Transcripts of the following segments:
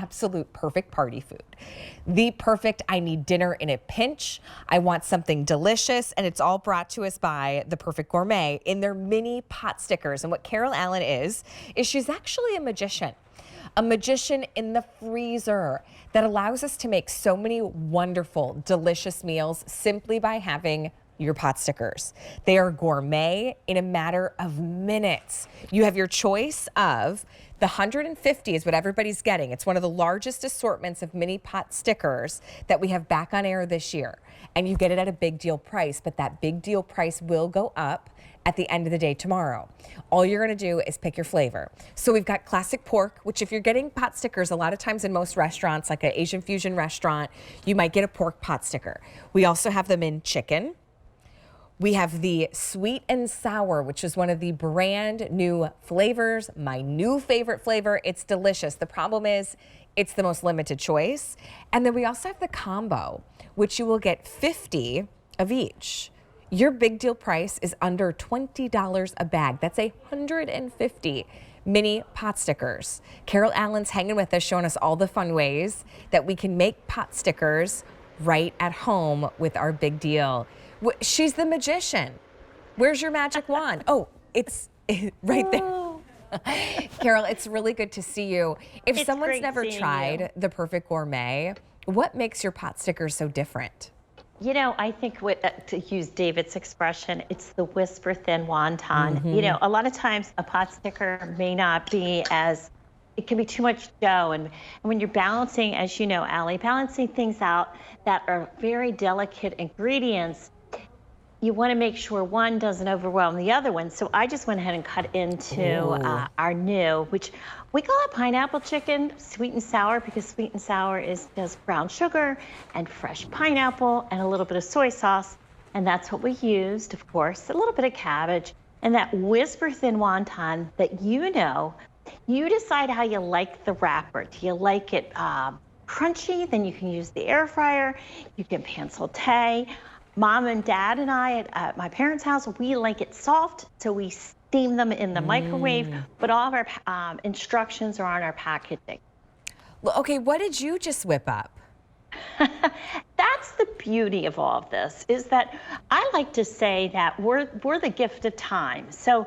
absolute perfect party food. The perfect, I need dinner in a pinch. I want something delicious, and it's all brought to us by The Perfect Gourmet in their mini pot stickers. And what Carol Allen is she's actually a magician in the freezer that allows us to make so many wonderful, delicious meals simply by having your pot stickers. They are gourmet in a matter of minutes. You have your choice of the 150 is what everybody's getting. It's one of the largest assortments of mini pot stickers that we have back on air this year. And you get it at a big deal price, but that big deal price will go up at the end of the day tomorrow. All you're gonna do is pick your flavor. So we've got classic pork, which if you're getting pot stickers, a lot of times in most restaurants, like an Asian fusion restaurant, you might get a pork pot sticker. We also have them in chicken. We have the sweet and sour, which is one of the brand new flavors, my new favorite flavor. It's delicious. The problem is it's the most limited choice. And then we also have the combo, which you will get 50 of each. Your big deal price is under $20 a bag. That's 150 mini pot stickers. Carol Allen's hanging with us, showing us all the fun ways that we can make pot stickers right at home with our big deal. She's the magician. Where's your magic wand? Oh, it's right there. Carol, it's really good to see you. If someone's never tried The Perfect Gourmet, what makes your pot stickers so different? You know, I think to use David's expression, it's the whisper thin wonton. You know, a lot of times a pot sticker may not be it can be too much dough. And when you're balancing, as you know, Allie, balancing things out that are very delicate ingredients, you want to make sure one doesn't overwhelm the other one. So I just went ahead and cut into our new, which we call it pineapple chicken, sweet and sour, because sweet and sour is just brown sugar and fresh pineapple and a little bit of soy sauce. And that's what we used, of course, a little bit of cabbage and that whisper thin wonton that you decide how you like the wrapper. Do you like it crunchy? Then you can use the air fryer. You can pan saute. Mom and Dad and I at my parents' house, we like it soft, so we steam them in the microwave, but all of our instructions are on our packaging. Well, okay, what did you just whip up? That's the beauty of all of this, is that I like to say that we're the gift of time. So,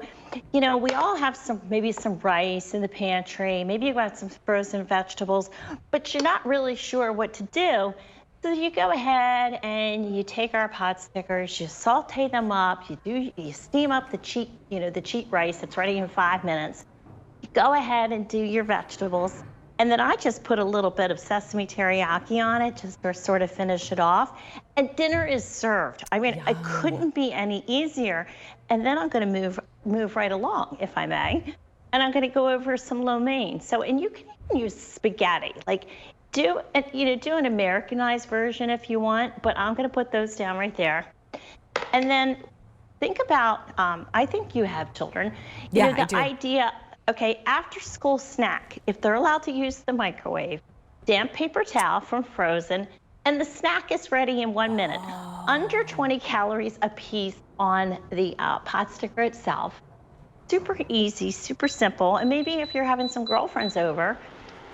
you know, we all have maybe some rice in the pantry, maybe you've got some frozen vegetables, but you're not really sure what to do. So you go ahead and you take our pot stickers, you saute them up, you steam up the cheap rice. It's ready in 5 minutes. You go ahead and do your vegetables. And then I just put a little bit of sesame teriyaki on it just to sort of finish it off. And dinner is served. I mean, it couldn't be any easier. And then I'm going to move right along, if I may. And I'm going to go over some lo mein. So, and you can even use spaghetti. Like, do an Americanized version if you want, but I'm going to put those down right there. And then think about, I think you have children. You know, the idea, okay, after school snack, if they're allowed to use the microwave, damp paper towel from Frozen, and the snack is ready in 1 minute. Under 20 calories a piece on the pot sticker itself. Super easy, super simple. And maybe if you're having some girlfriends over,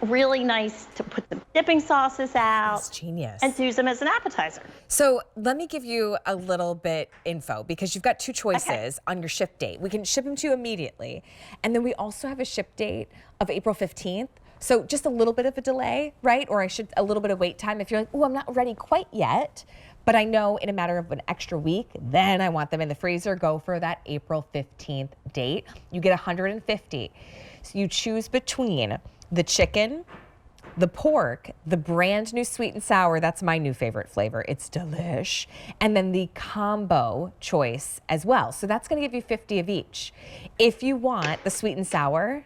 really nice to put the dipping sauces out. That's genius. And use them as an appetizer. So let me give you a little bit info, because you've got two choices on your ship date. We can ship them to you immediately. And then we also have a ship date of April 15th. So just a little bit of a delay, right? Or a little bit of wait time if you're like, oh, I'm not ready quite yet, but I know in a matter of an extra week, then I want them in the freezer. Go for that April 15th date. You get 150. So you choose between the chicken, the pork, the brand new sweet and sour, that's my new favorite flavor. It's delish. And then the combo choice as well. So that's gonna give you 50 of each. If you want the sweet and sour,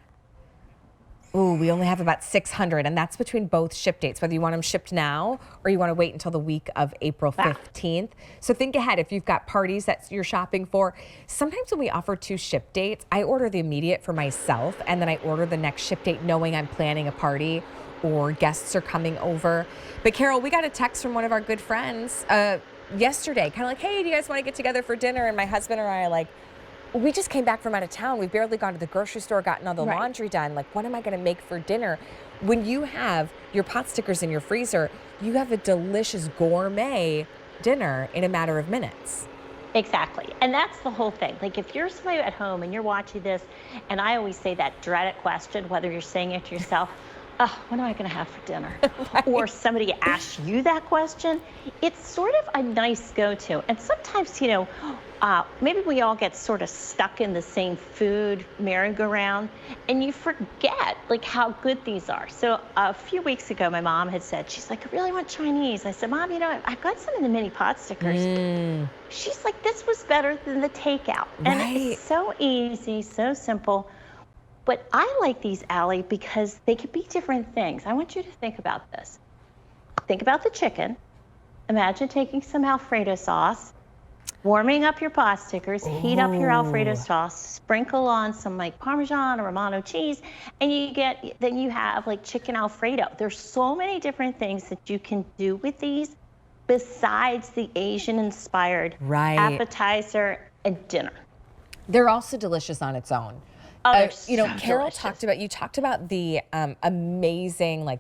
ooh, we only have about 600, and that's between both ship dates, whether you want them shipped now or you want to wait until the week of April 15th. So think ahead if you've got parties that you're shopping for. Sometimes when we offer 2 ship dates, I order the immediate for myself, and then I order the next ship date knowing I'm planning a party or guests are coming over. But Carol, we got a text from one of our good friends yesterday, kind of like, hey, do you guys want to get together for dinner? And my husband and I are like, we just came back from out of town. We've barely gone to the grocery store, gotten all the Right. laundry done. Like, what am I going to make for dinner? When you have your pot stickers in your freezer, you have a delicious gourmet dinner in a matter of minutes. Exactly. And that's the whole thing. Like if you're somebody at home and you're watching this, and I always say that dreaded question, whether you're saying it to yourself, oh, what am I going to have for dinner? Right. Or somebody asks you that question, it's sort of a nice go-to. And sometimes, maybe we all get sort of stuck in the same food merry-go-round, and you forget like how good these are. So a few weeks ago, my mom had said, she's like, I really want Chinese. I said, Mom, I've got some of the mini pot stickers. She's like, this was better than the takeout. And it's so easy, so simple. But I like these, Allie, because they could be different things. I want you to think about this. Think about the chicken. Imagine taking some Alfredo sauce, warming up your pot stickers, heat up your Alfredo sauce, sprinkle on some like Parmesan or Romano cheese, and then you have like chicken Alfredo. There's so many different things that you can do with these besides the Asian-inspired appetizer and dinner. They're also delicious on its own. Oh, they're Carol delicious. you talked about the amazing,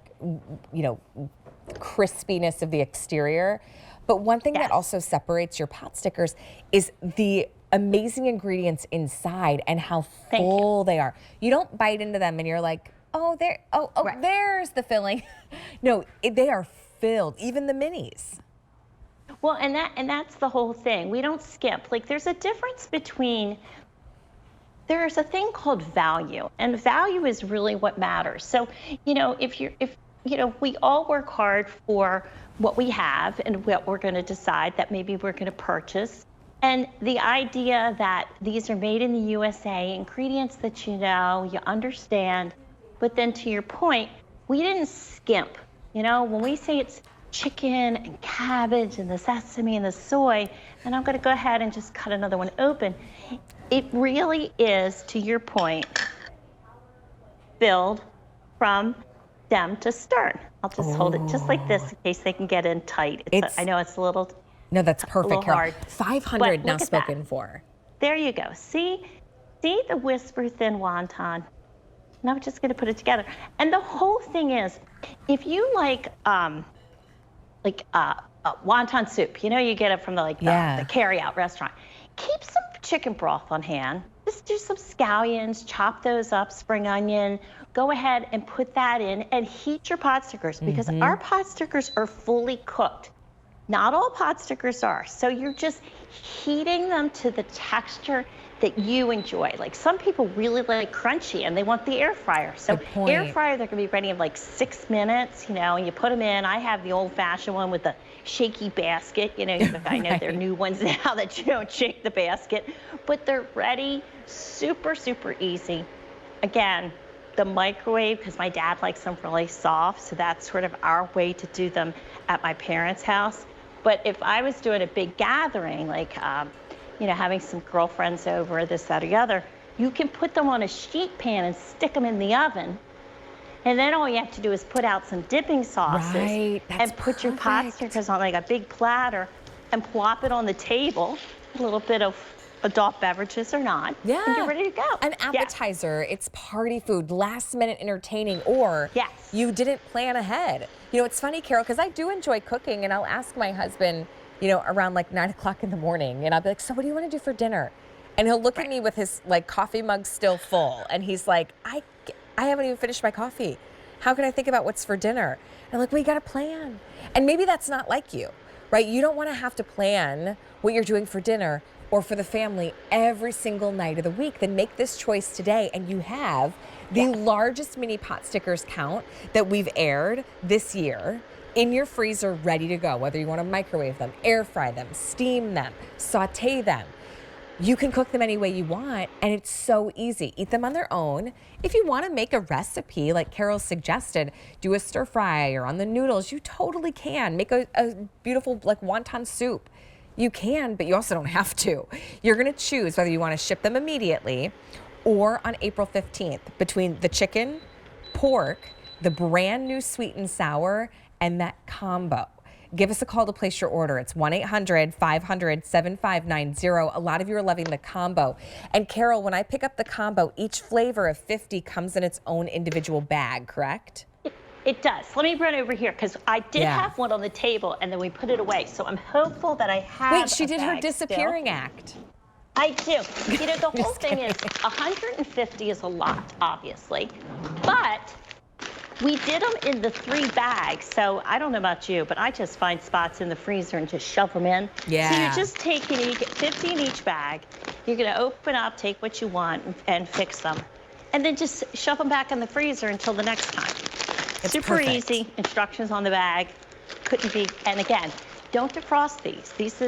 crispiness of the exterior. But one thing that also separates your pot stickers is the amazing ingredients inside and how full they are. You don't bite into them and you're like, there's the filling. No, they are filled, even the minis. Well, and that's the whole thing. We don't skimp. Like there's a difference between there's a thing called value, and value is really what matters. So, if we all work hard for what we have and what we're going to decide that maybe we're going to purchase. And the idea that these are made in the USA, ingredients that you understand, but then to your point, we didn't skimp. When we say it's chicken and cabbage and the sesame and the soy, and I'm going to go ahead and just cut another one open. It really is, to your point, filled from stem to stern. I'll just hold it just like this in case they can get in tight. I know it's a little No, that's perfect, Carol. hard. 500 now spoken for. There you go. See the whisper thin wonton. Now we're just going to put it together. And the whole thing is, if you like wonton soup, you get it from the carry-out restaurant. Keep some chicken broth on hand. Just do some scallions, chop those up, spring onion. Go ahead and put that in and heat your pot stickers because our pot stickers are fully cooked. Not all pot stickers are. So you're just heating them to the texture that you enjoy. Like some people really like crunchy and they want the air fryer. So air fryer, they're gonna be ready in like 6 minutes, and you put them in. I have the old fashioned one with the shaky basket. I know there are new ones now that you don't shake the basket, but they're ready, super, super easy. Again, the microwave, because my dad likes them really soft, so that's sort of our way to do them at my parents' house. But if I was doing a big gathering, like having some girlfriends over, this, that, or the other, you can put them on a sheet pan and stick them in the oven. And then all you have to do is put out some dipping sauces and put your pot stickers on like a big platter and plop it on the table, a little bit of adult beverages or not, and you're ready to go. An appetizer, it's party food, last minute entertaining, or you didn't plan ahead. It's funny, Carol, because I do enjoy cooking, and I'll ask my husband, around like 9 o'clock in the morning, and I'll be like, so what do you want to do for dinner? And he'll look at me with his coffee mug still full, and he's like, I haven't even finished my coffee. How can I think about what's for dinner? And I'm like, well, you got to plan. And maybe that's not like you, right? You don't want to have to plan what you're doing for dinner or for the family every single night of the week. Then make this choice today, and you have the largest mini pot stickers count that we've aired this year in your freezer, ready to go, whether you want to microwave them, air fry them, steam them, saute them. You can cook them any way you want, and it's so easy. Eat them on their own. If you want to make a recipe, like Carol suggested, do a stir fry or on the noodles, you totally can. Make a beautiful wonton soup. You can, but you also don't have to. You're going to choose whether you want to ship them immediately or on April 15th between the chicken, pork, the brand new sweet and sour, and that combo. give us a call to place your order. It's 1-800-500-7590. A lot of you are loving the combo. And Carol, when I pick up the combo, each flavor of 50 comes in its own individual bag, correct? It does. Let me run over here because I did have one on the table and then we put it away. So I'm hopeful that I have. Wait, she did her disappearing act. I do. You know, the whole thing is 150 is a lot, obviously, but we did them in the 3 bags. So I don't know about you, but I just find spots in the freezer and just shove them in. Yeah. So you're just taking, you get 50 in each bag. You're going to open up, take what you want and fix them. And then just shove them back in the freezer until the next time. It's super perfect. easy. Instructions on the bag. Couldn't be. And again, don't defrost these. This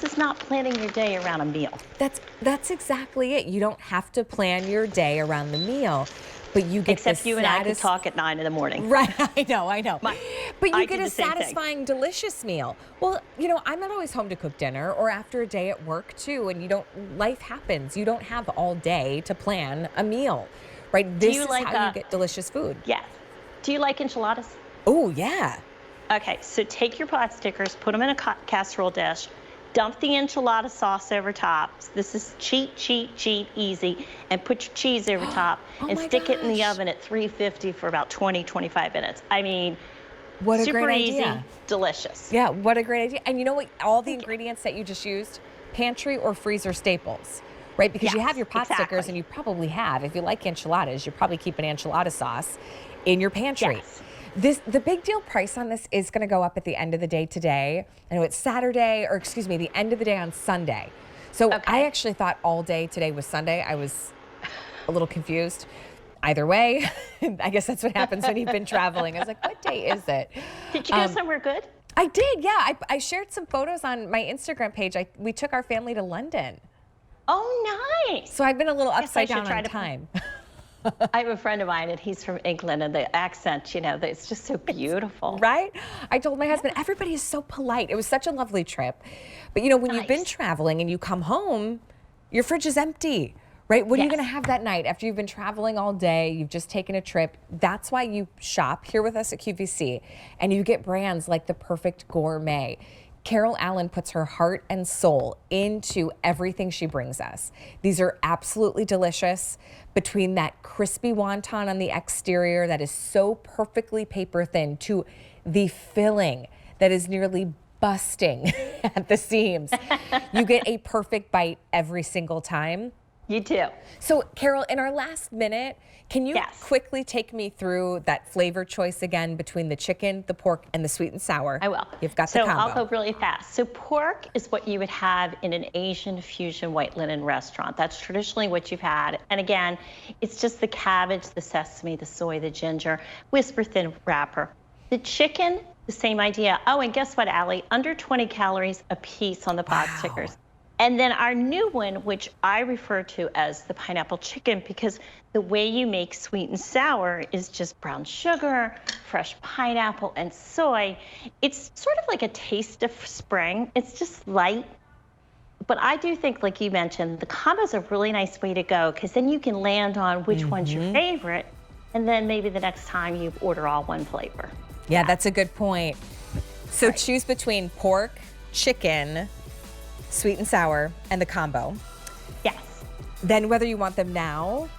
is not planning your day around a meal. That's exactly it. You don't have to plan your day around the meal, but you get except you and I could talk at 9 in the morning. Right, I know. But you get a same thing. satisfying, delicious meal. Well, you know, I'm not always home to cook dinner or after a day at work too, and life happens. You don't have all day to plan a meal, right? This is how you get delicious food. Yes. Do you like enchiladas? Oh, yeah. Okay, so take your pot stickers, put them in a casserole dish, dump the enchilada sauce over top. This is cheat, easy. And put your cheese over top and stick it in the oven at 350 for about 20, 25 minutes. I mean, what a super great easy, idea. Delicious. Yeah, what a great idea. And you know what? All the ingredients that you just used, pantry or freezer staples, right? Because you have your pot stickers, and you probably have, if you like enchiladas, you're probably keeping enchilada sauce in your pantry. Yes. The big deal price on this is going to go up at the end of the day today. I know it's Saturday, or excuse me, the end of the day on Sunday. So I actually thought all day today was Sunday. I was a little confused. Either way, I guess that's what happens when you've been traveling. I was like, what day is it? Did you go somewhere good? I did, yeah. I shared some photos on my Instagram page. We took our family to London. Oh, nice. So I've been a little upside down on time. I have a friend of mine, and he's from England, and the accent, you know, it's just so beautiful. Right? I told my husband, everybody is so polite. It was such a lovely trip. But, you know, when you've been traveling and you come home, your fridge is empty, right? What are you going to have that night after you've been traveling all day? You've just taken a trip. That's why you shop here with us at QVC, and you get brands like the Perfect Gourmet. Carol Allen puts her heart and soul into everything she brings us. These are absolutely delicious. Between that crispy wonton on the exterior that is so perfectly paper thin to the filling that is nearly busting at the seams, you get a perfect bite every single time. You do. So, Carol, in our last minute, can you quickly take me through that flavor choice again between the chicken, the pork, and the sweet and sour? I will. You've got the combo. So I'll go really fast. So pork is what you would have in an Asian fusion white linen restaurant. That's traditionally what you've had. And again, it's just the cabbage, the sesame, the soy, the ginger, whisper thin wrapper. The chicken, the same idea. Oh, and guess what, Allie? Under 20 calories a piece on the pot stickers. And then our new one, which I refer to as the pineapple chicken, because the way you make sweet and sour is just brown sugar, fresh pineapple, and soy. It's sort of like a taste of spring. It's just light. But I do think, like you mentioned, the combo is a really nice way to go, because then you can land on which one's your favorite, and then maybe the next time you order all one flavor. Yeah, that's a good point. So choose between pork, chicken, sweet and sour, and the combo. Yes. Then whether you want them now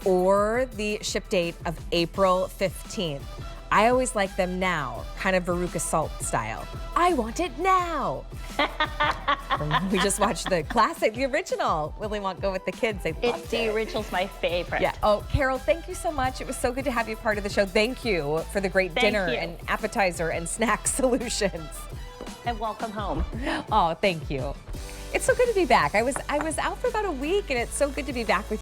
or the ship date of April 15th. I always like them now, kind of Veruca Salt style. I want it now. We just watched the classic, the original Willy Wonka with the kids. They loved it. The original's my favorite. Yeah. Oh, Carol, thank you so much. It was so good to have you part of the show. Thank you for the great dinner and appetizer and snack solutions. And welcome home. Oh, thank you. It's so good to be back. I was out for about a week, and it's so good to be back with you.